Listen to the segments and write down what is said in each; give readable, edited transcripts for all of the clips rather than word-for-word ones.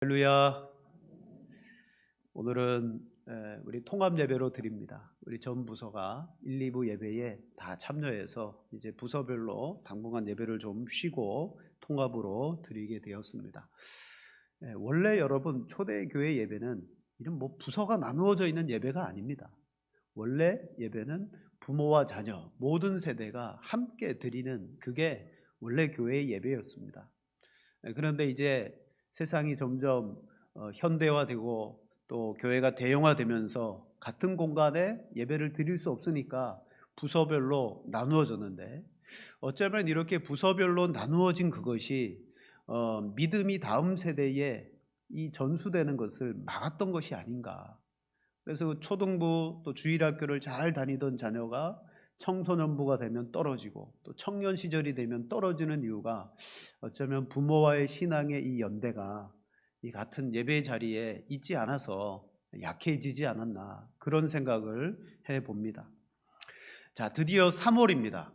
할렐루야. 오늘은 우리 통합 예배로 드립니다. 우리 전 부서가 1, 2부 예배에 다 참여해서 이제 부서별로 당분간 예배를 좀 쉬고 통합으로 드리게 되었습니다. 원래 여러분 초대교회 예배는 이런 부서가 나누어져 있는 예배가 아닙니다. 원래 예배는 부모와 자녀 모든 세대가 함께 드리는 그게 원래 교회의 예배였습니다. 그런데 이제 세상이 점점 현대화되고 또 교회가 대형화되면서 같은 공간에 예배를 드릴 수 없으니까 부서별로 나누어졌는데, 어쩌면 이렇게 부서별로 나누어진 그것이 믿음이 다음 세대에 이 전수되는 것을 막았던 것이 아닌가. 그래서 초등부 또 주일학교를 잘 다니던 자녀가 청소년부가 되면 떨어지고 또 청년 시절이 되면 떨어지는 이유가 어쩌면 부모와의 신앙의 이 연대가 이 같은 예배 자리에 있지 않아서 약해지지 않았나, 그런 생각을 해봅니다. 자, 드디어 3월입니다.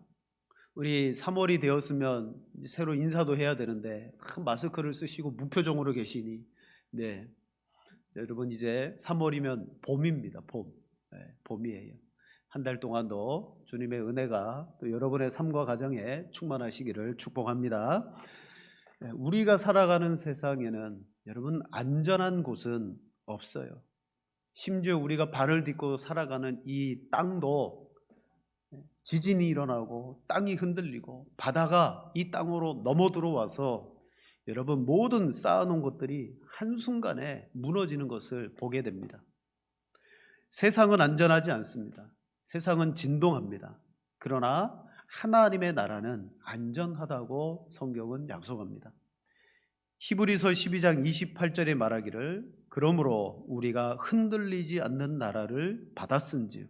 우리 3월이 되었으면 새로 인사도 해야 되는데 마스크를 쓰시고 무표정으로 계시니, 네, 여러분 이제 3월이면 봄입니다. 봄. 네, 봄이에요. 한 달 동안도 주님의 은혜가 또 여러분의 삶과 가정에 충만하시기를 축복합니다. 네, 우리가 살아가는 세상에는 여러분 안전한 곳은 없어요. 심지어 우리가 발을 딛고 살아가는 이 땅도 지진이 일어나고 땅이 흔들리고 바다가 이 땅으로 넘어 들어와서 여러분 모든 쌓아놓은 것들이 한순간에 무너지는 것을 보게 됩니다. 세상은 안전하지 않습니다. 세상은 진동합니다. 그러나 하나님의 나라는 안전하다고 성경은 약속합니다. 히브리서 12장 28절에 말하기를, 그러므로 우리가 흔들리지 않는 나라를 받았은즉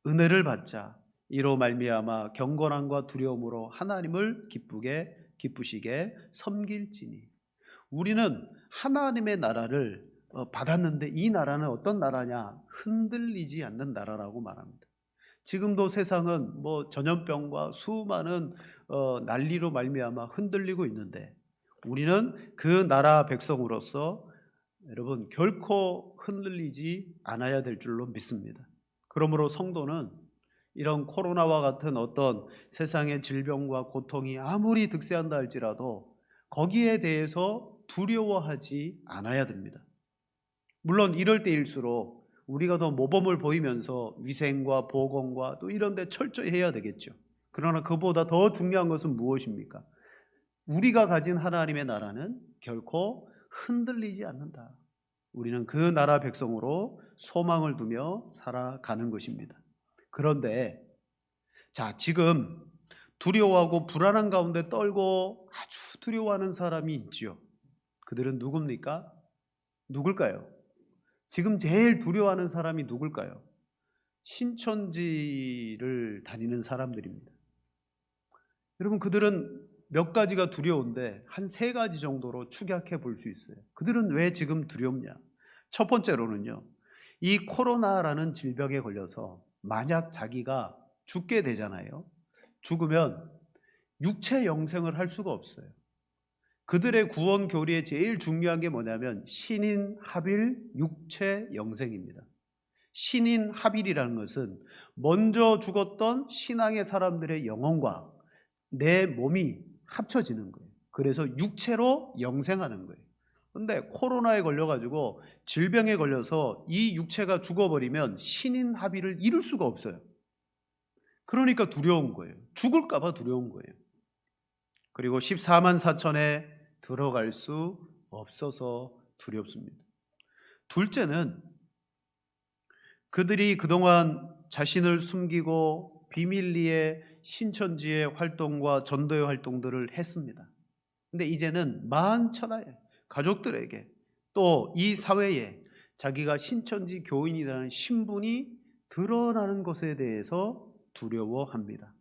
은혜를 받자 이로 말미암아 경건함과 두려움으로 하나님을 기쁘시게 섬길지니. 우리는 하나님의 나라를 받았는데 이 나라는 어떤 나라냐? 흔들리지 않는 나라라고 말합니다. 지금도 세상은 전염병과 수많은 난리로 말미암아 흔들리고 있는데, 우리는 그 나라 백성으로서 여러분 결코 흔들리지 않아야 될 줄로 믿습니다. 그러므로 성도는 이런 코로나와 같은 어떤 세상의 질병과 고통이 아무리 득세한다 할지라도 거기에 대해서 두려워하지 않아야 됩니다. 물론 이럴 때일수록 우리가 더 모범을 보이면서 위생과 보건과 또 이런 데 철저히 해야 되겠죠. 그러나 그보다 더 중요한 것은 무엇입니까? 우리가 가진 하나님의 나라는 결코 흔들리지 않는다. 우리는 그 나라 백성으로 소망을 두며 살아가는 것입니다. 그런데 지금 두려워하고 불안한 가운데 떨고 아주 두려워하는 사람이 있죠. 그들은 누굽니까? 누굴까요? 지금 제일 두려워하는 사람이 누굴까요? 신천지를 다니는 사람들입니다. 여러분, 그들은 몇 가지가 두려운데 한 3가지 정도로 축약해 볼 수 있어요. 그들은 왜 지금 두렵냐? 첫 번째로는요, 이 코로나라는 질병에 걸려서 만약 자기가 죽게 되잖아요. 죽으면 육체 영생을 할 수가 없어요. 그들의 구원 교리에 제일 중요한 게 뭐냐면 신인 합일 육체 영생입니다. 신인 합일이라는 것은 먼저 죽었던 신앙의 사람들의 영혼과 내 몸이 합쳐지는 거예요. 그래서 육체로 영생하는 거예요. 그런데 코로나에 걸려가지고 질병에 걸려서 이 육체가 죽어버리면 신인 합일을 이룰 수가 없어요. 그러니까 두려운 거예요. 죽을까 봐 두려운 거예요. 그리고 14만 4천에 들어갈 수 없어서 두렵습니다. 둘째는 그들이 그동안 자신을 숨기고 비밀리에 신천지의 활동과 전도의 활동들을 했습니다. 근데 이제는 만천하에 가족들에게 또 이 사회에 자기가 신천지 교인이라는 신분이 드러나는 것에 대해서 두려워합니다.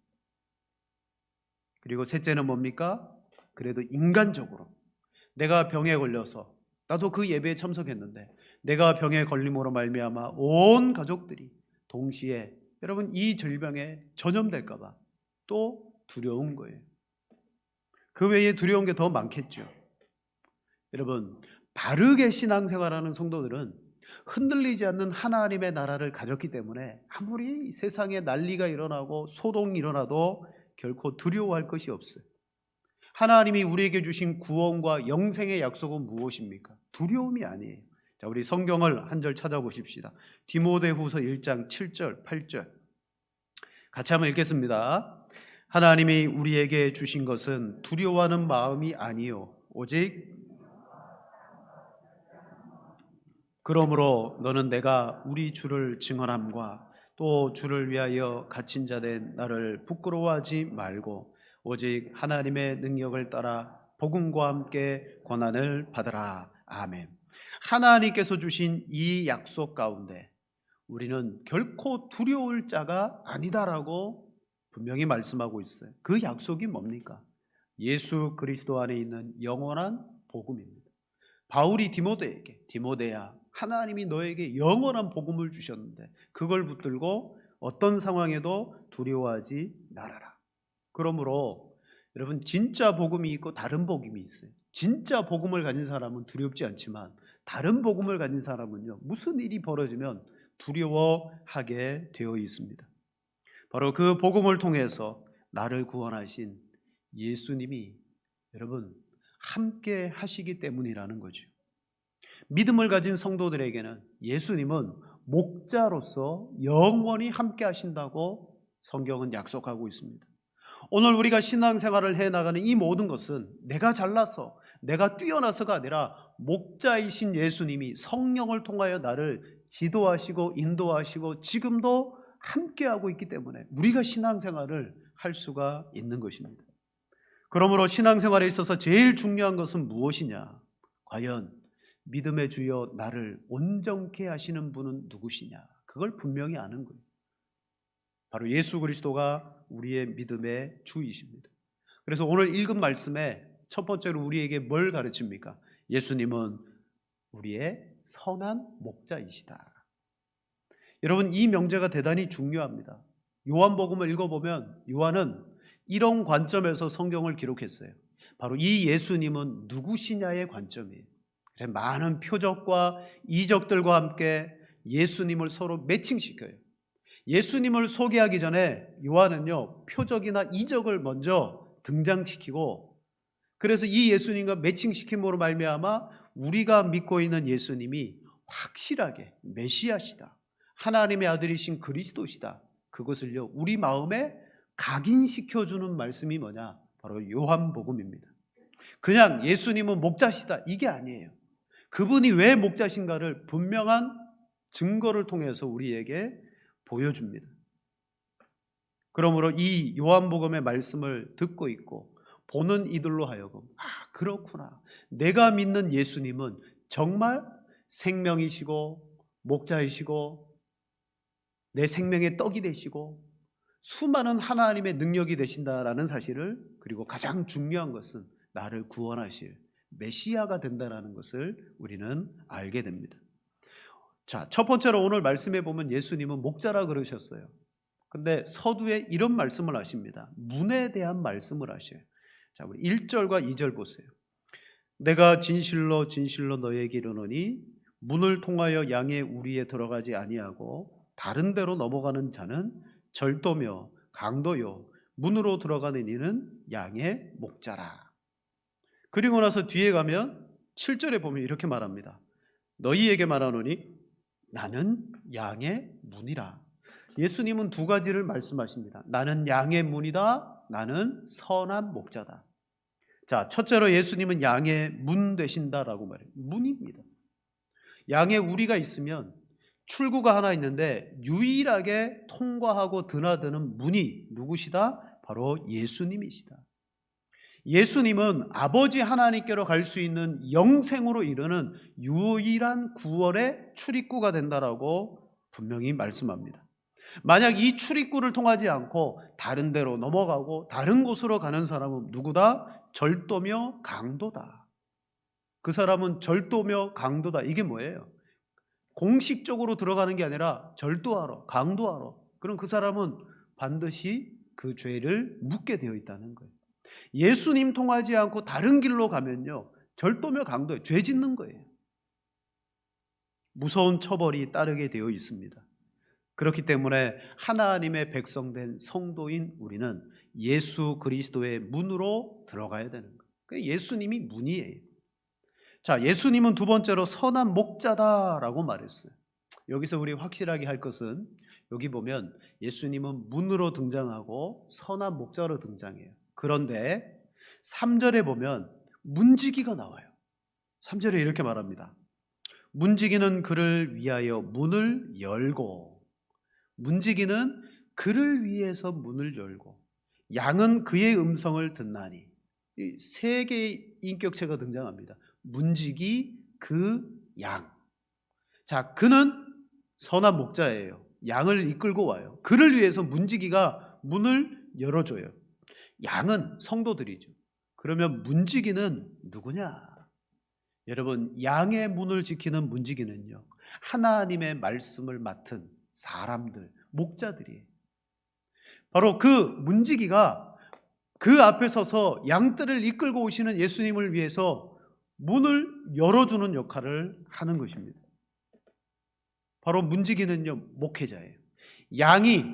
그리고 셋째는 뭡니까? 그래도 인간적으로 내가 병에 걸려서, 나도 그 예배에 참석했는데 내가 병에 걸림으로 말미암아 온 가족들이 동시에 여러분 이 질병에 전염될까 봐 또 두려운 거예요. 그 외에 두려운 게 더 많겠죠. 여러분, 바르게 신앙생활하는 성도들은 흔들리지 않는 하나님의 나라를 가졌기 때문에 아무리 세상에 난리가 일어나고 소동이 일어나도 결코 두려워할 것이 없어요. 하나님이 우리에게 주신 구원과 영생의 약속은 무엇입니까? 두려움이 아니에요. 자, 우리 성경을 한 절 찾아보십시다. 디모데후서 1장 7절, 8절. 같이 한번 읽겠습니다. 하나님이 우리에게 주신 것은 두려워하는 마음이 아니요 오직 그러므로 너는 내가 우리 주를 증언함과 또 주를 위하여 갇힌 자 된 나를 부끄러워하지 말고 오직 하나님의 능력을 따라 복음과 함께 고난을 받으라. 아멘. 하나님께서 주신 이 약속 가운데 우리는 결코 두려울 자가 아니다라고 분명히 말씀하고 있어요. 그 약속이 뭡니까? 예수 그리스도 안에 있는 영원한 복음입니다. 바울이 디모데에게, 디모데야, 하나님이 너에게 영원한 복음을 주셨는데 그걸 붙들고 어떤 상황에도 두려워하지 말아라. 그러므로 여러분, 진짜 복음이 있고 다른 복음이 있어요. 진짜 복음을 가진 사람은 두렵지 않지만 다른 복음을 가진 사람은요, 무슨 일이 벌어지면 두려워하게 되어 있습니다. 바로 그 복음을 통해서 나를 구원하신 예수님이 여러분 함께 하시기 때문이라는 거죠. 믿음을 가진 성도들에게는 예수님은 목자로서 영원히 함께 하신다고 성경은 약속하고 있습니다. 오늘 우리가 신앙생활을 해나가는 이 모든 것은 내가 잘나서 내가 뛰어나서가 아니라 목자이신 예수님이 성령을 통하여 나를 지도하시고 인도하시고 지금도 함께하고 있기 때문에 우리가 신앙생활을 할 수가 있는 것입니다. 그러므로 신앙생활에 있어서 제일 중요한 것은 무엇이냐? 과연 믿음의 주여 나를 온전케 하시는 분은 누구시냐? 그걸 분명히 아는 거예요. 바로 예수 그리스도가 우리의 믿음의 주이십니다. 그래서 오늘 읽은 말씀에 첫 번째로 우리에게 뭘 가르칩니까? 예수님은 우리의 선한 목자이시다. 여러분, 이 명제가 대단히 중요합니다. 요한복음을 읽어보면 요한은 이런 관점에서 성경을 기록했어요. 바로 이 예수님은 누구시냐의 관점이에요. 많은 표적과 이적들과 함께 예수님을 서로 매칭시켜요. 예수님을 소개하기 전에 요한은요, 표적이나 이적을 먼저 등장시키고, 그래서 이 예수님과 매칭시킴으로 말미암아 우리가 믿고 있는 예수님이 확실하게 메시아시다, 하나님의 아들이신 그리스도시다, 그것을요 우리 마음에 각인시켜주는 말씀이 뭐냐? 바로 요한복음입니다. 그냥 예수님은 목자시다 이게 아니에요. 그분이 왜 목자신가를 분명한 증거를 통해서 우리에게 보여줍니다. 그러므로 이 요한복음의 말씀을 듣고 있고 보는 이들로 하여금 그렇구나, 내가 믿는 예수님은 정말 생명이시고 목자이시고 내 생명의 떡이 되시고 수많은 하나님의 능력이 되신다라는 사실을, 그리고 가장 중요한 것은 나를 구원하실 메시아가 된다는 것을 우리는 알게 됩니다. 자, 첫 번째로 오늘 말씀해 보면 예수님은 목자라 그러셨어요. 근데 서두에 이런 말씀을 하십니다. 문에 대한 말씀을 하셔요. 자, 우리 1절과 2절 보세요. 내가 진실로 진실로 너에게 이르노니 문을 통하여 양의 우리에 들어가지 아니하고 다른 데로 넘어가는 자는 절도며 강도요 문으로 들어가는 이는 양의 목자라. 그리고 나서 뒤에 가면 7절에 보면 이렇게 말합니다. 너희에게 말하노니 나는 양의 문이라. 예수님은 두 가지를 말씀하십니다. 나는 양의 문이다, 나는 선한 목자다. 자, 첫째로 예수님은 양의 문 되신다라고 말해요. 문입니다. 양의 우리가 있으면 출구가 하나 있는데 유일하게 통과하고 드나드는 문이 누구시다? 바로 예수님이시다. 예수님은 아버지 하나님께로 갈 수 있는 영생으로 이르는 유일한 구원의 출입구가 된다라고 분명히 말씀합니다. 만약 이 출입구를 통하지 않고 다른 데로 넘어가고 다른 곳으로 가는 사람은 누구다? 절도며 강도다. 그 사람은 절도며 강도다. 이게 뭐예요? 공식적으로 들어가는 게 아니라 절도하러, 강도하러. 그럼 그 사람은 반드시 그 죄를 묻게 되어 있다는 거예요. 예수님 통하지 않고 다른 길로 가면요 절도며 강도예요. 죄 짓는 거예요. 무서운 처벌이 따르게 되어 있습니다. 그렇기 때문에 하나님의 백성된 성도인 우리는 예수 그리스도의 문으로 들어가야 되는 거예요. 예수님이 문이에요. 자, 예수님은 두 번째로 선한 목자다라고 말했어요. 여기서 우리 확실하게 할 것은 여기 보면 예수님은 문으로 등장하고 선한 목자로 등장해요. 그런데 3절에 보면 문지기가 나와요. 3절에 이렇게 말합니다. 문지기는 그를 위하여 문을 열고, 문지기는 그를 위해서 문을 열고 양은 그의 음성을 듣나니. 이 세 개의 인격체가 등장합니다. 문지기, 그, 양. 자, 그는 선한 목자예요. 양을 이끌고 와요. 그를 위해서 문지기가 문을 열어줘요. 양은 성도들이죠. 그러면 문지기는 누구냐? 여러분, 양의 문을 지키는 문지기는요, 하나님의 말씀을 맡은 사람들, 목자들이에요. 바로 그 문지기가 그 앞에 서서 양떼를 이끌고 오시는 예수님을 위해서 문을 열어주는 역할을 하는 것입니다. 바로 문지기는요, 목회자예요. 양이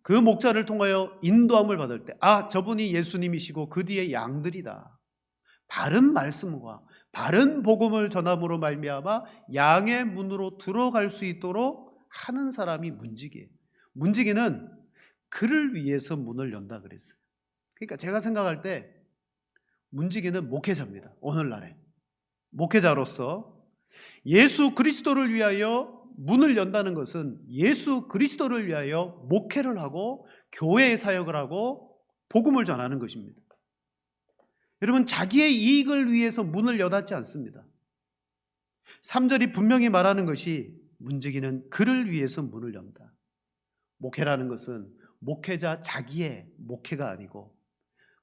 그 목자를 통하여 인도함을 받을 때, 아, 저분이 예수님이시고 그 뒤에 양들이다. 바른 말씀과 바른 복음을 전함으로 말미암아 양의 문으로 들어갈 수 있도록 하는 사람이 문지기예요. 문지기는 그를 위해서 문을 연다 그랬어요. 그러니까 제가 생각할 때 문지기는 목회자입니다. 오늘날에 목회자로서 예수 그리스도를 위하여 문을 연다는 것은 예수 그리스도를 위하여 목회를 하고 교회의 사역을 하고 복음을 전하는 것입니다. 여러분, 자기의 이익을 위해서 문을 여닫지 않습니다. 3절이 분명히 말하는 것이 문지기는 그를 위해서 문을 연다. 목회라는 것은 목회자 자기의 목회가 아니고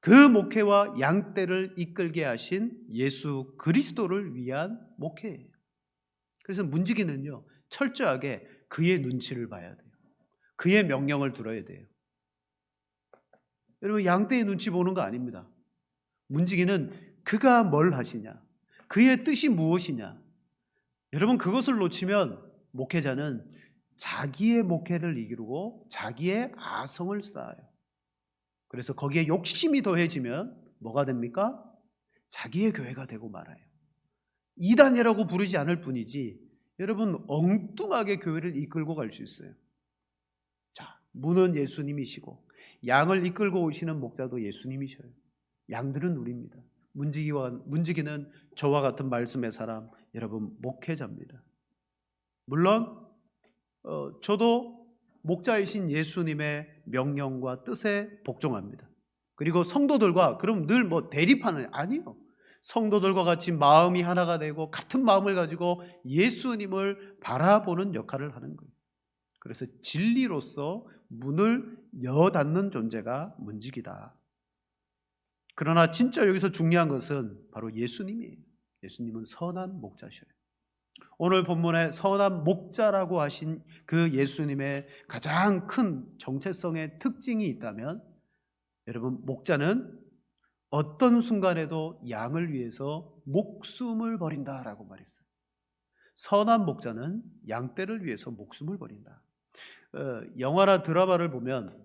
그 목회와 양떼를 이끌게 하신 예수 그리스도를 위한 목회예요. 그래서 문지기는요, 철저하게 그의 눈치를 봐야 돼요. 그의 명령을 들어야 돼요. 여러분, 양떼의 눈치 보는 거 아닙니다. 문지기는 그가 뭘 하시냐, 그의 뜻이 무엇이냐. 여러분, 그것을 놓치면 목회자는 자기의 목회를 이루고 자기의 아성을 쌓아요. 그래서 거기에 욕심이 더해지면 뭐가 됩니까? 자기의 교회가 되고 말아요. 이단이라고 부르지 않을 뿐이지 여러분, 엉뚱하게 교회를 이끌고 갈 수 있어요. 자, 문은 예수님이시고 양을 이끌고 오시는 목자도 예수님이셔요. 양들은 우리입니다. 문지기는 저와 같은 말씀의 사람, 여러분, 목회자입니다. 물론 저도 목자이신 예수님의 명령과 뜻에 복종합니다. 그리고 성도들과 그럼 늘 대립하는, 아니요. 성도들과 같이 마음이 하나가 되고 같은 마음을 가지고 예수님을 바라보는 역할을 하는 거예요. 그래서 진리로서 문을 여닫는 존재가 문지기다. 그러나 진짜 여기서 중요한 것은 바로 예수님이에요. 예수님은 선한 목자셔요. 오늘 본문에 선한 목자라고 하신 그 예수님의 가장 큰 정체성의 특징이 있다면, 여러분, 목자는 어떤 순간에도 양을 위해서 목숨을 버린다라고 말했어요. 선한 목자는 양떼를 위해서 목숨을 버린다. 영화나 드라마를 보면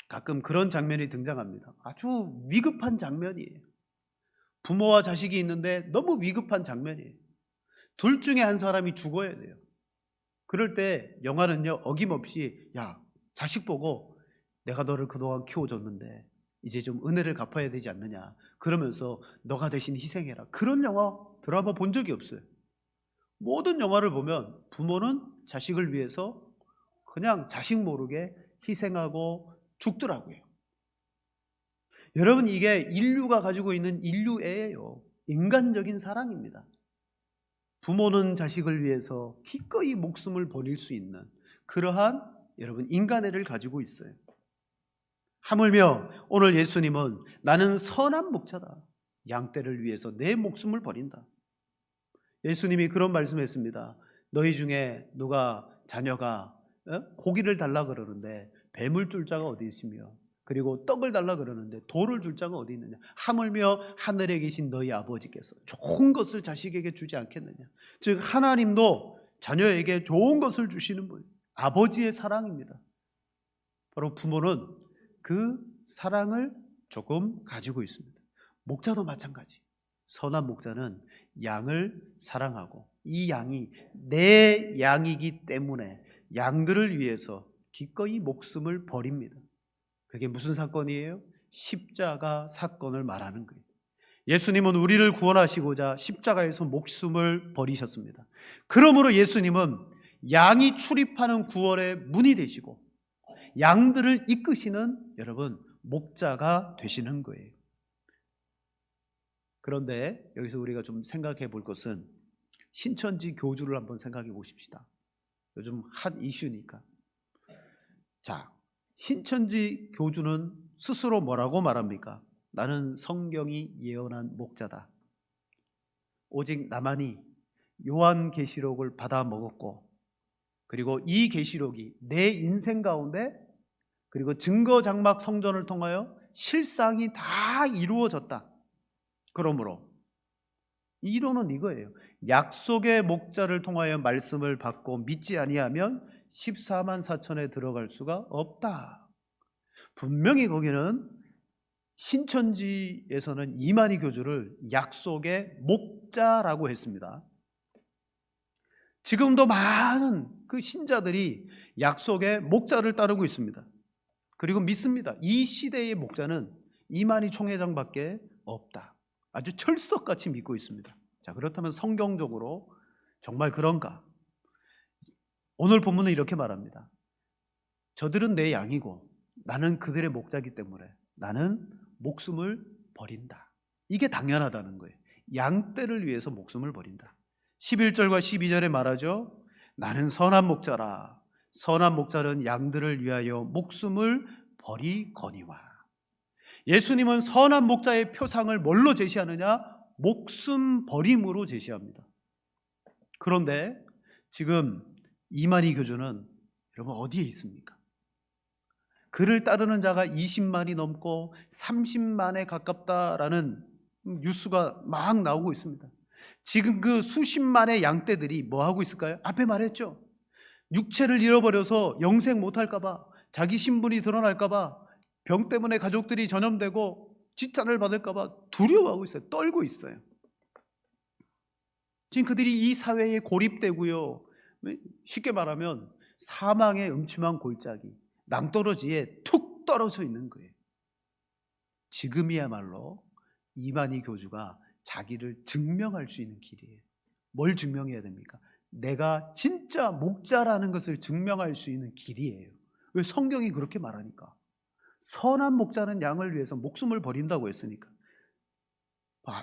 가끔 그런 장면이 등장합니다. 아주 위급한 장면이에요. 부모와 자식이 있는데 너무 위급한 장면이에요. 둘 중에 한 사람이 죽어야 돼요. 그럴 때 영화는요, 어김없이 야, 자식 보고 내가 너를 그동안 키워줬는데 이제 좀 은혜를 갚아야 되지 않느냐, 그러면서 너가 대신 희생해라. 그런 영화, 드라마 본 적이 없어요. 모든 영화를 보면 부모는 자식을 위해서 그냥 자식 모르게 희생하고 죽더라고요. 여러분, 이게 인류가 가지고 있는 인류애예요. 인간적인 사랑입니다. 부모는 자식을 위해서 기꺼이 목숨을 버릴 수 있는 그러한 여러분 인간애를 가지고 있어요. 하물며 오늘 예수님은 나는 선한 목자다. 양떼를 위해서 내 목숨을 버린다. 예수님이 그런 말씀했습니다. 너희 중에 누가 자녀가 고기를 달라 그러는데 뱀을 줄 자가 어디 있으며, 그리고 떡을 달라 그러는데 돌을 줄 자가 어디 있느냐. 하물며 하늘에 계신 너희 아버지께서 좋은 것을 자식에게 주지 않겠느냐. 즉 하나님도 자녀에게 좋은 것을 주시는 분, 아버지의 사랑입니다. 바로 부모는 그 사랑을 조금 가지고 있습니다. 목자도 마찬가지. 선한 목자는 양을 사랑하고 이 양이 내 양이기 때문에 양들을 위해서 기꺼이 목숨을 버립니다. 그게 무슨 사건이에요? 십자가 사건을 말하는 거예요. 예수님은 우리를 구원하시고자 십자가에서 목숨을 버리셨습니다. 그러므로 예수님은 양이 출입하는 구원의 문이 되시고 양들을 이끄시는 여러분 목자가 되시는 거예요. 그런데 여기서 우리가 좀 생각해 볼 것은 신천지 교주를 한번 생각해 보십시다. 요즘 핫 이슈니까. 자, 신천지 교주는 스스로 뭐라고 말합니까? 나는 성경이 예언한 목자다. 오직 나만이 요한계시록을 받아 먹었고, 그리고 이 계시록이 내 인생 가운데 그리고 증거장막 성전을 통하여 실상이 다 이루어졌다. 그러므로 이론은 이거예요. 약속의 목자를 통하여 말씀을 받고 믿지 아니하면 14만 4천에 들어갈 수가 없다. 분명히 거기는 신천지에서는 이만희 교주를 약속의 목자라고 했습니다. 지금도 많은 그 신자들이 약속의 목자를 따르고 있습니다. 그리고 믿습니다. 이 시대의 목자는 이만희 총회장밖에 없다. 아주 철석같이 믿고 있습니다. 자, 그렇다면 성경적으로 정말 그런가? 오늘 본문은 이렇게 말합니다. 저들은 내 양이고 나는 그들의 목자이기 때문에 나는 목숨을 버린다. 이게 당연하다는 거예요. 양떼를 위해서 목숨을 버린다. 11절과 12절에 말하죠. 나는 선한 목자라. 선한 목자는 양들을 위하여 목숨을 버리거니와. 예수님은 선한 목자의 표상을 뭘로 제시하느냐? 목숨 버림으로 제시합니다. 그런데 지금 이만희 교주는 여러분 어디에 있습니까? 그를 따르는 자가 20만이 넘고 30만에 가깝다라는 뉴스가 막 나오고 있습니다. 지금 그 수십만의 양떼들이 뭐 하고 있을까요? 앞에 말했죠. 육체를 잃어버려서 영생 못할까 봐, 자기 신분이 드러날까 봐, 병 때문에 가족들이 전염되고 지탄을 받을까 봐 두려워하고 있어요. 떨고 있어요. 지금 그들이 이 사회에 고립되고요. 쉽게 말하면 사망의 음침한 골짜기, 낭떠러지에 툭 떨어져 있는 거예요. 지금이야말로 이만희 교주가 자기를 증명할 수 있는 길이에요. 뭘 증명해야 됩니까? 내가 진짜 목자라는 것을 증명할 수 있는 길이에요. 왜? 성경이 그렇게 말하니까. 선한 목자는 양을 위해서 목숨을 버린다고 했으니까.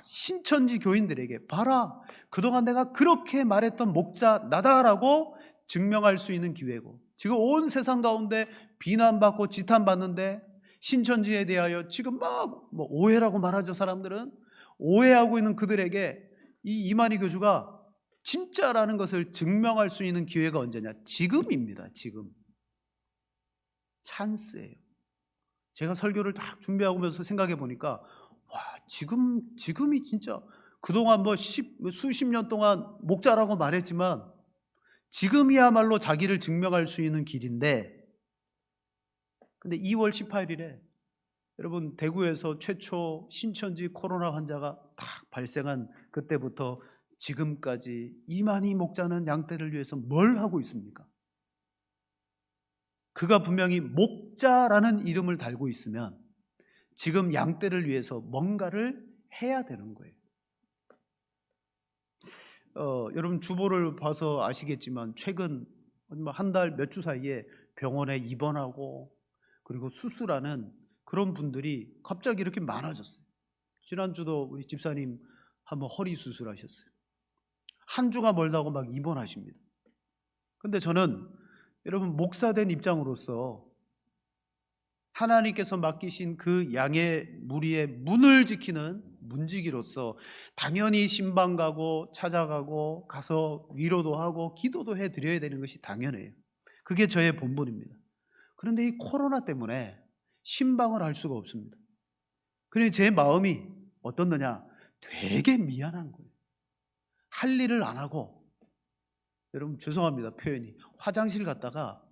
신천지 교인들에게 봐라, 그동안 내가 그렇게 말했던 목자 나다라고 증명할 수 있는 기회고, 지금 온 세상 가운데 비난받고 지탄받는데 신천지에 대하여 지금 막 오해라고 말하죠. 사람들은 오해하고 있는 그들에게 이 이만희 교주가 진짜라는 것을 증명할 수 있는 기회가 언제냐? 지금입니다. 지금 찬스예요. 제가 설교를 딱 준비하면서 생각해 보니까 지금이 진짜 그동안 수십 년 동안 목자라고 말했지만 지금이야말로 자기를 증명할 수 있는 길인데, 근데 2월 18일에 여러분 대구에서 최초 신천지 코로나 환자가 딱 발생한 그때부터 지금까지 이만희 목자는 양떼를 위해서 뭘 하고 있습니까? 그가 분명히 목자라는 이름을 달고 있으면 지금 양떼를 위해서 뭔가를 해야 되는 거예요. 여러분 주보를 봐서 아시겠지만 최근 한 달 몇 주 사이에 병원에 입원하고 그리고 수술하는 그런 분들이 갑자기 이렇게 많아졌어요. 지난주도 우리 집사님 한번 허리 수술하셨어요. 한 주가 멀다고 막 입원하십니다. 근데 저는 여러분 목사된 입장으로서 하나님께서 맡기신 그 양의 무리의 문을 지키는 문지기로서 당연히 신방 가고 찾아가고 가서 위로도 하고 기도도 해드려야 되는 것이 당연해요. 그게 저의 본분입니다. 그런데 이 코로나 때문에 신방을 할 수가 없습니다. 그래서 제 마음이 어떻느냐? 되게 미안한 거예요. 할 일을 안 하고 여러분 죄송합니다, 표현이. 화장실 갔다가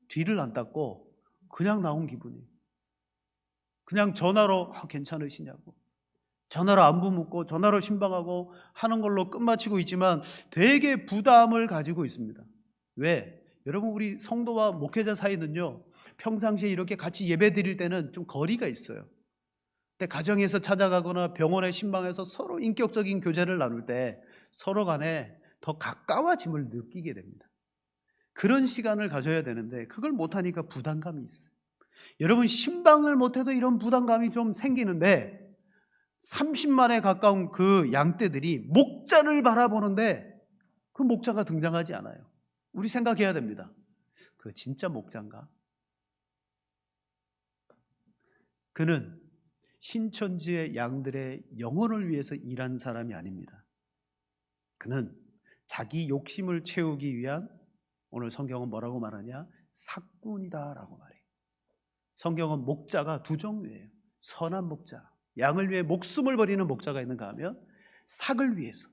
뒤를 안 닦고 그냥 나온 기분이에요. 그냥 전화로 괜찮으시냐고, 전화로 안부 묻고 전화로 신방하고 하는 걸로 끝마치고 있지만 되게 부담을 가지고 있습니다. 왜? 여러분, 우리 성도와 목회자 사이는요, 평상시에 이렇게 같이 예배 드릴 때는 좀 거리가 있어요. 근데 가정에서 찾아가거나 병원에 신방해서 서로 인격적인 교제를 나눌 때 서로 간에 더 가까워짐을 느끼게 됩니다. 그런 시간을 가져야 되는데 그걸 못하니까 부담감이 있어요. 여러분, 신방을 못해도 이런 부담감이 좀 생기는데 30만에 가까운 그 양떼들이 목자를 바라보는데 그 목자가 등장하지 않아요. 우리 생각해야 됩니다. 그 진짜 목자인가? 그는 신천지의 양들의 영혼을 위해서 일한 사람이 아닙니다. 그는 자기 욕심을 채우기 위한, 오늘 성경은 뭐라고 말하냐? 삭군이다라고 말해요. 성경은 목자가 두 종류예요. 선한 목자, 양을 위해 목숨을 버리는 목자가 있는가 하면 삭을 위해서,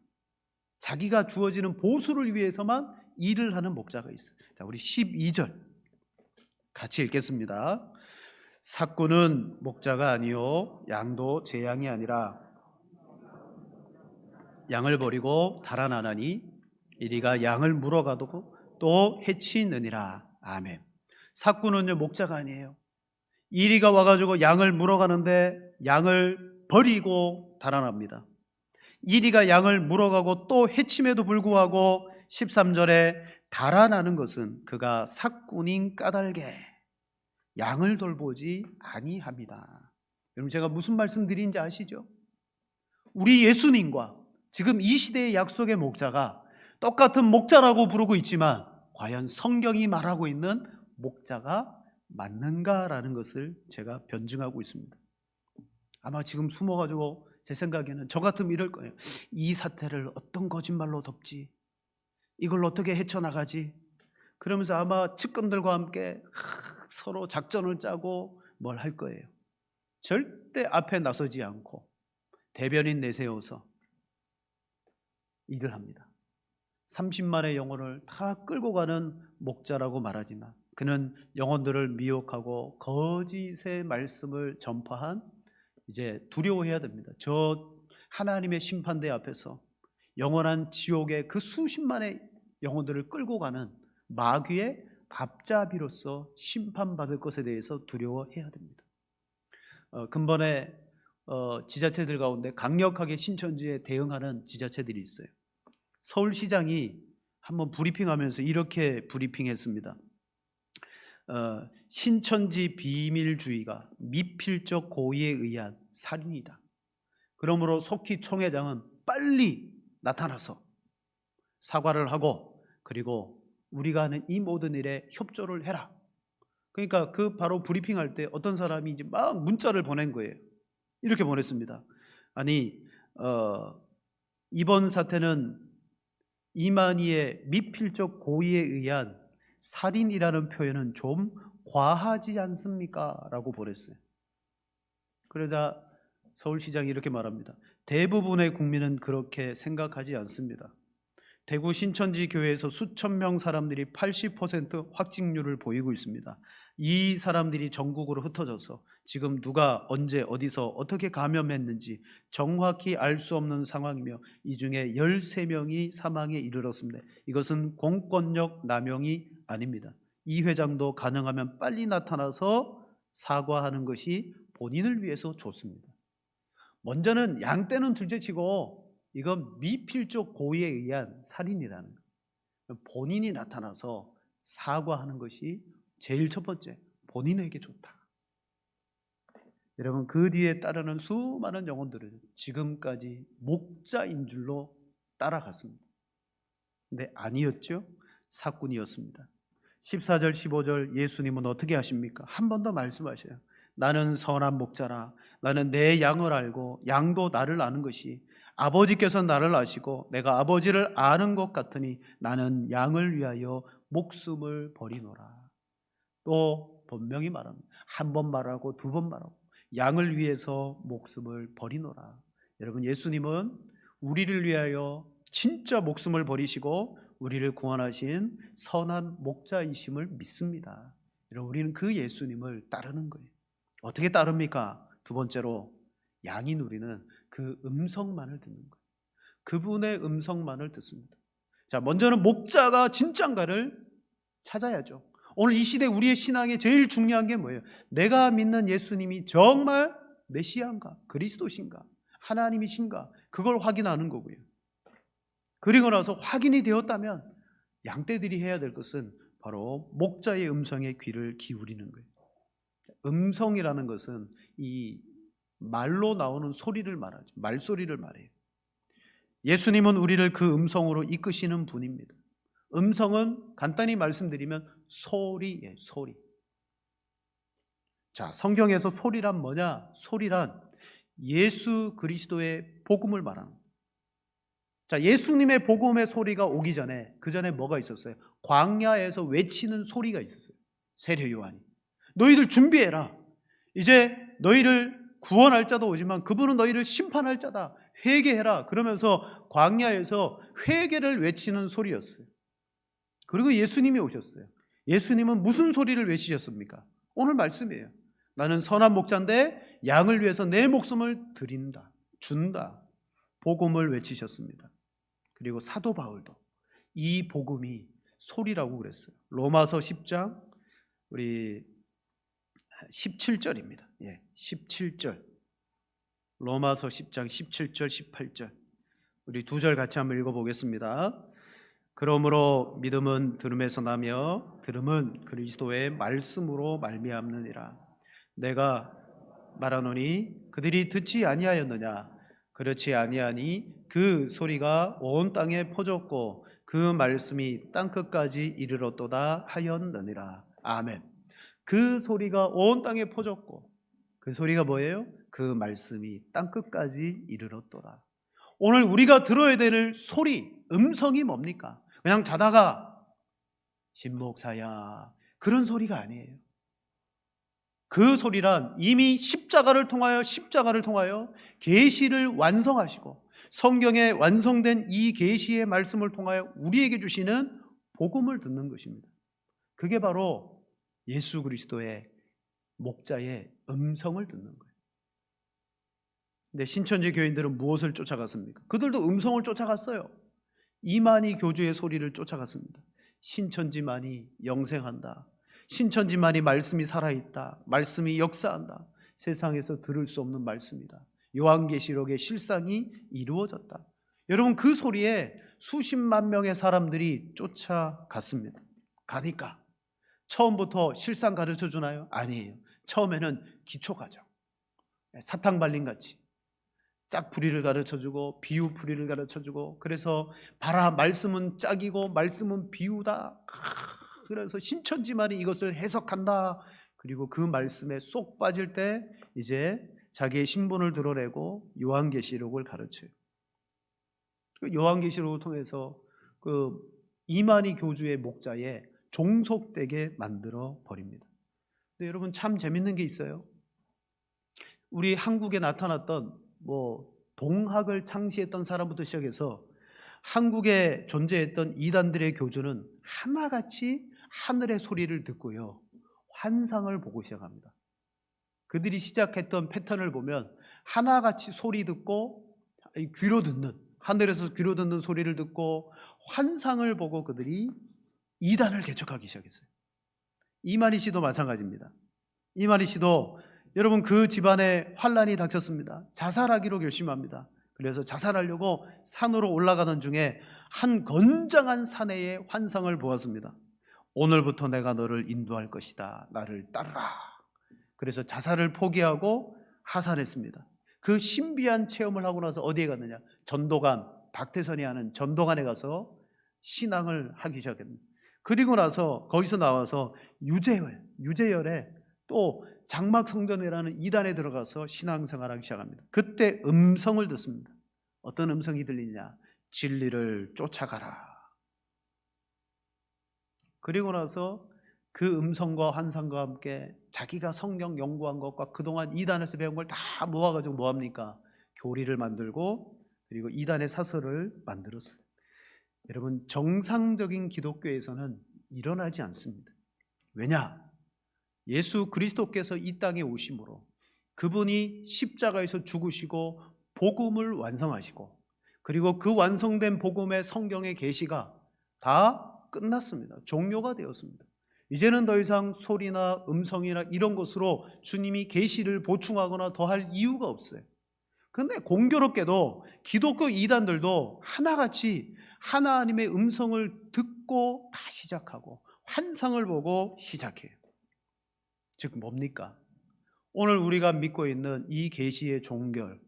자기가 주어지는 보수를 위해서만 일을 하는 목자가 있어요. 자, 우리 12절 같이 읽겠습니다. 삭군은 목자가 아니요 양도 제 양이 아니라 양을 버리고 달아나나니 이리가 양을 물어가도 또 해치느니라. 아멘. 삭군은요 목자가 아니에요. 이리가 와가지고 양을 물어가는데 양을 버리고 달아납니다. 이리가 양을 물어가고 또 해침에도 불구하고 13절에 달아나는 것은 그가 삭군인 까닭에 양을 돌보지 아니합니다. 여러분, 제가 무슨 말씀 드린지 아시죠? 우리 예수님과 지금 이 시대의 약속의 목자가 똑같은 목자라고 부르고 있지만 과연 성경이 말하고 있는 목자가 맞는가라는 것을 제가 변증하고 있습니다. 아마 지금 숨어가지고 제 생각에는 저 같으면 이럴 거예요. 이 사태를 어떤 거짓말로 덮지? 이걸 어떻게 헤쳐나가지? 그러면서 아마 측근들과 함께 서로 작전을 짜고 뭘 할 거예요. 절대 앞에 나서지 않고 대변인 내세워서 일을 합니다. 30만의 영혼을 다 끌고 가는 목자라고 말하지만 그는 영혼들을 미혹하고 거짓의 말씀을 전파한, 이제 두려워해야 됩니다. 저 하나님의 심판대 앞에서 영원한 지옥의 그 수십만의 영혼들을 끌고 가는 마귀의 밥잡이로서 심판받을 것에 대해서 두려워해야 됩니다. 근본에 지자체들 가운데 강력하게 신천지에 대응하는 지자체들이 있어요. 서울시장이 한번 브리핑하면서 이렇게 브리핑했습니다. 신천지 비밀주의가 미필적 고의에 의한 살인이다. 그러므로 속히 총회장은 빨리 나타나서 사과를 하고 그리고 우리가 하는 이 모든 일에 협조를 해라. 그러니까 그 바로 브리핑할 때 어떤 사람이 이제 막 문자를 보낸 거예요. 이렇게 보냈습니다. 아니 이번 사태는 이만희의 미필적 고의에 의한 살인이라는 표현은 좀 과하지 않습니까? 라고 보냈어요. 그러자 서울시장이 이렇게 말합니다. 대부분의 국민은 그렇게 생각하지 않습니다. 대구 신천지 교회에서 수천 명 사람들이 80% 확진률을 보이고 있습니다. 이 사람들이 전국으로 흩어져서 지금 누가 언제 어디서 어떻게 감염했는지 정확히 알 수 없는 상황이며 이 중에 13명이 사망에 이르렀습니다. 이것은 공권력 남용이 아닙니다. 이 회장도 가능하면 빨리 나타나서 사과하는 것이 본인을 위해서 좋습니다. 먼저는 양떼는 둘째치고 이건 미필적 고의에 의한 살인이라는 거예요. 본인이 나타나서 사과하는 것이 제일 첫 번째, 본인에게 좋다. 여러분, 그 뒤에 따르는 수많은 영혼들은 지금까지 목자인 줄로 따라갔습니다. 근데 아니었죠. 사꾼이었습니다. 14절 15절 예수님은 어떻게 하십니까? 한 번 더 말씀하셔요. 나는 선한 목자라. 나는 내 양을 알고 양도 나를 아는 것이 아버지께서 나를 아시고 내가 아버지를 아는 것 같으니 나는 양을 위하여 목숨을 버리노라. 또 분명히 말합니다. 한 번 말하고 두 번 말하고 양을 위해서 목숨을 버리노라. 여러분, 예수님은 우리를 위하여 진짜 목숨을 버리시고 우리를 구원하신 선한 목자이심을 믿습니다. 여러분, 우리는 그 예수님을 따르는 거예요. 어떻게 따릅니까? 두 번째로, 양인 우리는 그 음성만을 듣는 거예요. 그분의 음성만을 듣습니다. 자, 먼저는 목자가 진짠가를 찾아야죠. 오늘 이 시대 우리의 신앙에 제일 중요한 게 뭐예요? 내가 믿는 예수님이 정말 메시아인가, 그리스도신가, 하나님이신가, 그걸 확인하는 거고요. 그리고 나서 확인이 되었다면 양떼들이 해야 될 것은 바로 목자의 음성에 귀를 기울이는 거예요. 음성이라는 것은 이 말로 나오는 소리를 말하죠. 말소리를 말해요. 예수님은 우리를 그 음성으로 이끄시는 분입니다. 음성은 간단히 말씀드리면 소리예요. 소리. 자, 성경에서 소리란 뭐냐? 소리란 예수 그리스도의 복음을 말하는 거예요. 자, 예수님의 복음의 소리가 오기 전에, 그 전에 뭐가 있었어요? 광야에서 외치는 소리가 있었어요. 세례 요한이 너희들 준비해라. 이제 너희를 구원할 자도 오지만 그분은 너희를 심판할 자다. 회개해라. 그러면서 광야에서 회개를 외치는 소리였어요. 그리고 예수님이 오셨어요. 예수님은 무슨 소리를 외치셨습니까? 오늘 말씀이에요. 나는 선한 목자인데 양을 위해서 내 목숨을 드린다, 준다. 복음을 외치셨습니다. 그리고 사도 바울도 이 복음이 소리라고 그랬어요. 로마서 10장 우리 17절입니다. 17절. 로마서 10장 17절 18절. 우리 두 절 같이 한번 읽어보겠습니다. 그러므로 믿음은 들음에서 나며 들음은 그리스도의 말씀으로 말미암느니라. 내가 말하노니 그들이 듣지 아니하였느냐? 그렇지 아니하니 그 소리가 온 땅에 퍼졌고 그 말씀이 땅끝까지 이르렀도다 하였느니라. 아멘. 그 소리가 온 땅에 퍼졌고, 그 소리가 뭐예요? 그 말씀이 땅끝까지 이르렀도다. 오늘 우리가 들어야 될 소리, 음성이 뭡니까? 그냥 자다가 신목사야, 그런 소리가 아니에요. 그 소리란 이미 십자가를 통하여 계시를 완성하시고 성경에 완성된 이 계시의 말씀을 통하여 우리에게 주시는 복음을 듣는 것입니다. 그게 바로 예수 그리스도의 목자의 음성을 듣는 거예요. 근데 신천지 교인들은 무엇을 쫓아갔습니까? 그들도 음성을 쫓아갔어요. 이만희 교주의 소리를 쫓아갔습니다. 신천지만이 영생한다. 신천지만이 말씀이 살아있다. 말씀이 역사한다. 세상에서 들을 수 없는 말씀이다. 요한계시록의 실상이 이루어졌다. 여러분, 그 소리에 수십만 명의 사람들이 쫓아갔습니다. 가니까 처음부터 실상 가르쳐 주나요? 아니에요. 처음에는 기초과정, 사탕발림같이 짝풀이를 가르쳐주고 비유풀이를 가르쳐주고, 그래서 봐라, 말씀은 짝이고 말씀은 비유다. 그래서 신천지만이 이것을 해석한다. 그리고 그 말씀에 쏙 빠질 때 이제 자기의 신분을 드러내고 요한계시록을 가르쳐요. 요한계시록을 통해서 그 이만희 교주의 목자에 종속되게 만들어 버립니다. 근데 여러분, 참 재밌는 게 있어요. 우리 한국에 나타났던 동학을 창시했던 사람부터 시작해서 한국에 존재했던 이단들의 교주는 하나같이 하늘의 소리를 듣고요, 환상을 보고 시작합니다. 그들이 시작했던 패턴을 보면 하나같이 소리 듣고 귀로 듣는, 하늘에서 귀로 듣는 소리를 듣고 환상을 보고 그들이 이단을 개척하기 시작했어요. 이만희 씨도 마찬가지입니다. 이만희 씨도 여러분, 그 집안에 환란이 닥쳤습니다. 자살하기로 결심합니다. 그래서 자살하려고 산으로 올라가던 중에 한 건장한 사내의 환상을 보았습니다. 오늘부터 내가 너를 인도할 것이다. 나를 따르라. 그래서 자살을 포기하고 하산했습니다. 그 신비한 체험을 하고 나서 어디에 갔느냐? 전도관, 박태선이 하는 전도관에 가서 신앙을 하기 시작했습니다. 그리고 나서 거기서 나와서 유재열에 또 장막성전이라는 이단에 들어가서 신앙생활하기 시작합니다. 그때 음성을 듣습니다. 어떤 음성이 들리냐? 진리를 쫓아가라. 그리고 나서 그 음성과 환상과 함께 자기가 성경 연구한 것과 그동안 이단에서 배운 걸 다 모아가지고 뭐합니까? 교리를 만들고, 그리고 이단의 사설을 만들었어요. 여러분, 정상적인 기독교에서는 일어나지 않습니다. 왜냐? 예수 그리스도께서 이 땅에 오심으로 그분이 십자가에서 죽으시고 복음을 완성하시고, 그리고 그 완성된 복음의 성경의 계시가 다 끝났습니다. 종료가 되었습니다. 이제는 더 이상 소리나 음성이나 이런 것으로 주님이 계시를 보충하거나 더할 이유가 없어요. 그런데 공교롭게도 기독교 이단들도 하나같이 하나님의 음성을 듣고 다 시작하고 환상을 보고 시작해요. 즉 뭡니까? 오늘 우리가 믿고 있는 이 계시의 종결,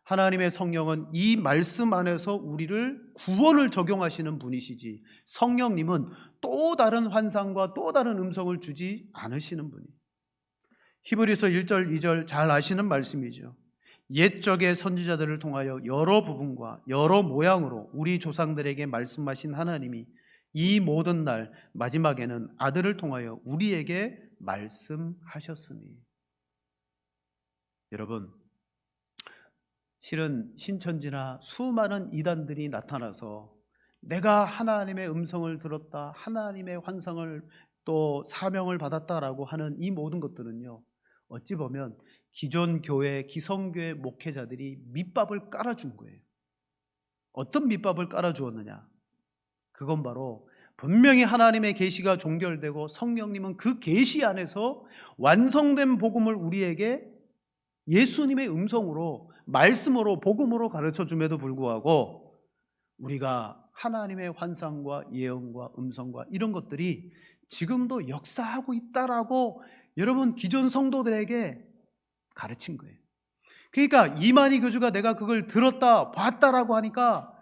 하나님의 성령은 이 말씀 안에서 우리를 구원을 적용하시는 분이시지, 성령님은 또 다른 환상과 또 다른 음성을 주지 않으시는 분이에요. 히브리서 1절 2절 잘 아시는 말씀이죠. 옛적의 선지자들을 통하여 여러 부분과 여러 모양으로 우리 조상들에게 말씀하신 하나님이 이 모든 날 마지막에는 아들을 통하여 우리에게 말씀하셨으니. 여러분, 실은 신천지나 수많은 이단들이 나타나서 내가 하나님의 음성을 들었다, 하나님의 환상을 또 사명을 받았다라고 하는 이 모든 것들은요, 어찌 보면 기존 교회, 기성교회 목회자들이 밑밥을 깔아준 거예요. 어떤 밑밥을 깔아주었느냐? 그건 바로 분명히 하나님의 계시가 종결되고 성령님은 그 계시 안에서 완성된 복음을 우리에게 예수님의 음성으로, 말씀으로, 복음으로 가르쳐줌에도 불구하고 우리가 하나님의 환상과 예언과 음성과 이런 것들이 지금도 역사하고 있다라고 여러분 기존 성도들에게 가르친 거예요. 그러니까 이만희 교주가 내가 그걸 들었다 봤다라고 하니까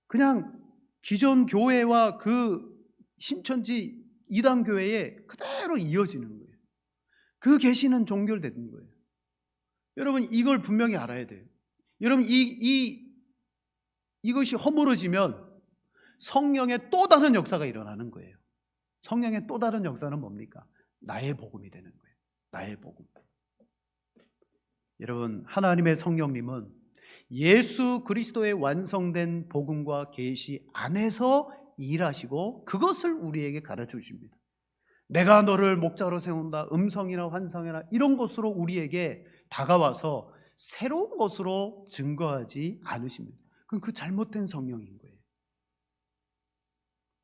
그냥 기존 교회와 그 신천지 이단 교회에 그대로 이어지는 거예요. 그 계시는 종결된 거예요. 여러분, 이걸 분명히 알아야 돼요. 여러분, 이것이 허물어지면 성령의 또 다른 역사가 일어나는 거예요. 성령의 또 다른 역사는 뭡니까? 나의 복음이 되는 거예요. 나의 복음. 여러분, 하나님의 성령님은 예수 그리스도의 완성된 복음과 계시 안에서 일하시고 그것을 우리에게 가르쳐 주십니다. 내가 너를 목자로 세운다, 음성이나 환상이나 이런 것으로 우리에게 다가와서 새로운 것으로 증거하지 않으십니다. 그럼 그 잘못된 성령인 거예요.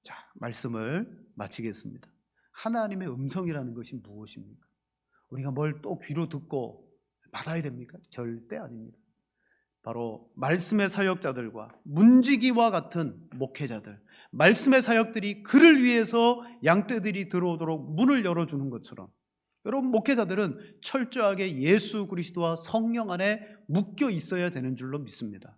자, 말씀을 마치겠습니다. 하나님의 음성이라는 것이 무엇입니까? 우리가 뭘 또 귀로 듣고 받아야 됩니까? 절대 아닙니다. 바로 말씀의 사역자들과 문지기와 같은 목회자들, 말씀의 사역들이 그를 위해서 양떼들이 들어오도록 문을 열어주는 것처럼, 여러분, 목회자들은 철저하게 예수 그리스도와 성령 안에 묶여 있어야 되는 줄로 믿습니다.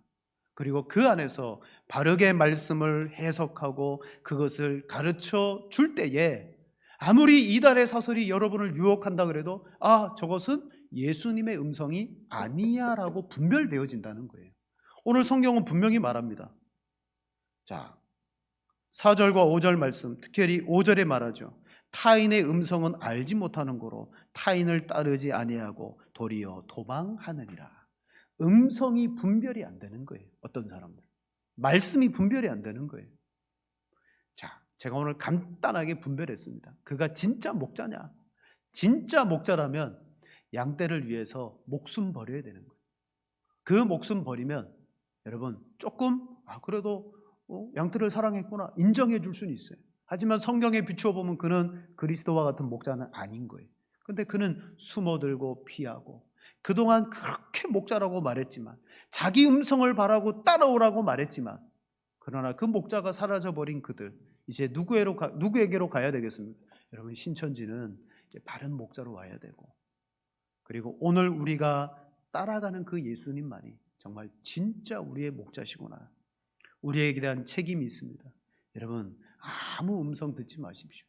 그리고 그 안에서 바르게 말씀을 해석하고 그것을 가르쳐 줄 때에 아무리 이단의 사설이 여러분을 유혹한다 그래도 저것은 예수님의 음성이 아니야 라고 분별되어진다는 거예요. 오늘 성경은 분명히 말합니다. 자, 4절과 5절 말씀, 특별히 5절에 말하죠. 타인의 음성은 알지 못하는 거로 타인을 따르지 아니하고 도리어 도망하느니라. 음성이 분별이 안 되는 거예요. 어떤 사람들, 말씀이 분별이 안 되는 거예요. 자, 제가 오늘 간단하게 분별했습니다. 그가 진짜 목자냐? 진짜 목자라면 양떼를 위해서 목숨 버려야 되는 거예요. 그 목숨 버리면 여러분 조금 그래도 양떼를 사랑했구나 인정해 줄 수는 있어요. 하지만 성경에 비추어 보면 그는 그리스도와 같은 목자는 아닌 거예요. 그런데 그는 숨어들고 피하고 그동안 그렇게 목자라고 말했지만, 자기 음성을 바라고 따라오라고 말했지만, 그러나 그 목자가 사라져버린 그들, 이제 누구에게로 가야 되겠습니까? 여러분, 신천지는 이제 바른 목자로 와야 되고, 그리고 오늘 우리가 따라가는 그 예수님만이 정말 진짜 우리의 목자시구나, 우리에게 대한 책임이 있습니다. 여러분, 아무 음성 듣지 마십시오.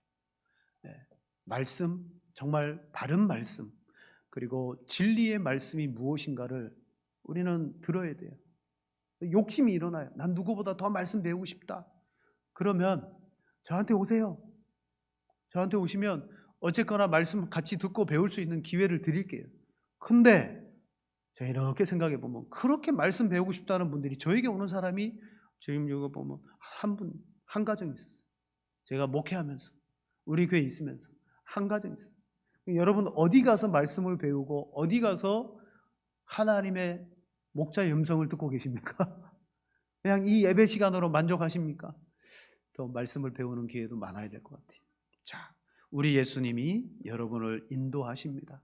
말씀, 정말 바른 말씀, 그리고 진리의 말씀이 무엇인가를 우리는 들어야 돼요. 욕심이 일어나요. 난 누구보다 더 말씀 배우고 싶다. 그러면 저한테 오세요. 저한테 오시면 어쨌거나 말씀 같이 듣고 배울 수 있는 기회를 드릴게요. 근데 제가 이렇게 생각해 보면 그렇게 말씀 배우고 싶다는 분들이 저에게 오는 사람이 지금 이거 보면 한 가정이 있었어요. 제가 목회하면서 우리 교회에 있으면서 한 가정이 있어요. 여러분 어디 가서 말씀을 배우고 어디 가서 하나님의 목자의 음성을 듣고 계십니까? 그냥 이 예배 시간으로 만족하십니까? 더 말씀을 배우는 기회도 많아야 될 것 같아요. 자, 우리 예수님이 여러분을 인도하십니다.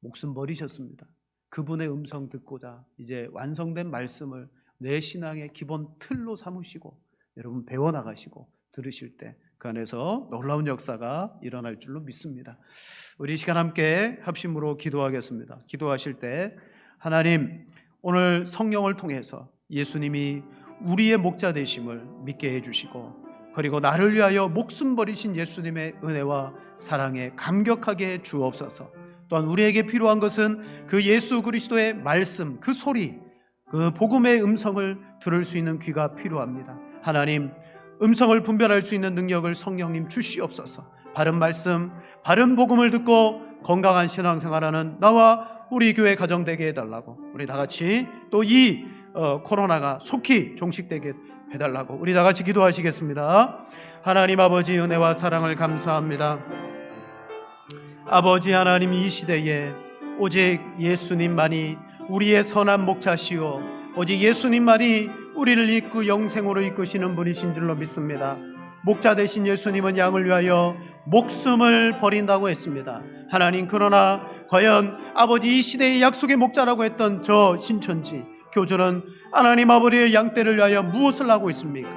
목숨 버리셨습니다. 그분의 음성 듣고자 이제 완성된 말씀을 내 신앙의 기본 틀로 삼으시고 여러분 배워나가시고 들으실 때 그 안에서 놀라운 역사가 일어날 줄로 믿습니다. 우리 이 시간 함께 합심으로 기도하겠습니다. 기도하실 때 하나님, 오늘 성령을 통해서 예수님이 우리의 목자 되심을 믿게 해주시고 그리고 나를 위하여 목숨 버리신 예수님의 은혜와 사랑에 감격하게 해 주옵소서. 또한 우리에게 필요한 것은 그 예수 그리스도의 말씀, 그 소리, 그 복음의 음성을 들을 수 있는 귀가 필요합니다. 하나님, 음성을 분별할 수 있는 능력을 성령님 주시옵소서. 바른 말씀, 바른 복음을 듣고 건강한 신앙생활하는 나와 우리 교회 가정되게 해달라고, 우리 다 같이 또 이 코로나가 속히 종식되게 해달라고 우리 다 같이 기도하시겠습니다. 하나님 아버지, 은혜와 사랑을 감사합니다. 아버지 하나님, 이 시대에 오직 예수님만이 우리의 선한 목자시오, 오직 예수님만이 우리를 이끌고 영생으로 이끄시는 분이신 줄로 믿습니다. 목자 되신 예수님은 양을 위하여 목숨을 버린다고 했습니다. 하나님, 그러나 과연 아버지 이 시대의 약속의 목자라고 했던 저 신천지 교주는 하나님 아버지의 양떼를 위하여 무엇을 하고 있습니까?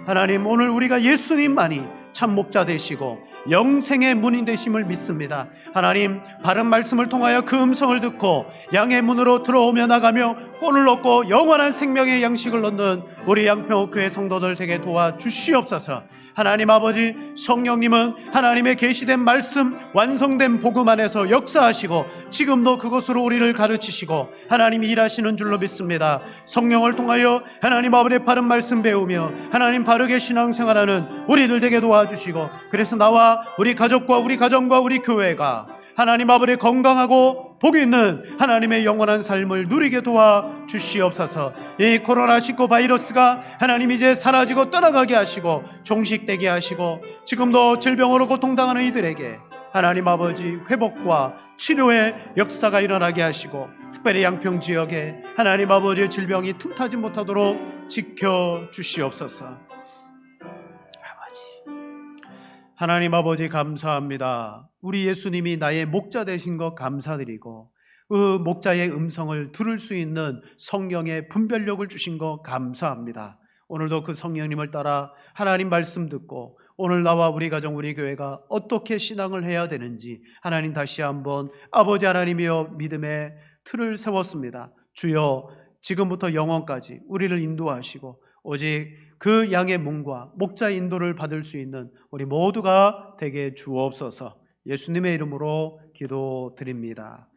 하나님, 오늘 우리가 예수님만이 참 목자 되시고 영생의 문인 되심을 믿습니다. 하나님, 바른 말씀을 통하여 그 음성을 듣고 양의 문으로 들어오며 나가며 꼴을 얻고 영원한 생명의 양식을 얻는 우리 양평교회 성도들 되게 도와주시옵소서. 하나님 아버지, 성령님은 하나님의 계시된 말씀, 완성된 복음 안에서 역사하시고 지금도 그것으로 우리를 가르치시고 하나님이 일하시는 줄로 믿습니다. 성령을 통하여 하나님 아버지의 바른 말씀 배우며 하나님 바르게 신앙생활하는 우리들 되게 도와주시고, 그래서 나와 우리 가족과 우리 가정과 우리 교회가 하나님 아버지 건강하고 복이 있는 하나님의 영원한 삶을 누리게 도와주시옵소서. 이 코로나19 바이러스가 하나님 이제 사라지고 떠나가게 하시고 종식되게 하시고 지금도 질병으로 고통당하는 이들에게 하나님 아버지 회복과 치료의 역사가 일어나게 하시고 특별히 양평 지역에 하나님 아버지의 질병이 틈타지 못하도록 지켜주시옵소서. 하나님 아버지, 감사합니다. 우리 예수님이 나의 목자 되신 것 감사드리고 그 목자의 음성을 들을 수 있는 성령의 분별력을 주신 것 감사합니다. 오늘도 그 성령님을 따라 하나님 말씀 듣고 오늘 나와 우리 가정 우리 교회가 어떻게 신앙을 해야 되는지 하나님 다시 한번 아버지 하나님이여 믿음의 틀을 세웠습니다. 주여, 지금부터 영원까지 우리를 인도하시고 오직 그 양의 문과 목자의 인도를 받을 수 있는 우리 모두가 되게 주옵소서. 예수님의 이름으로 기도드립니다.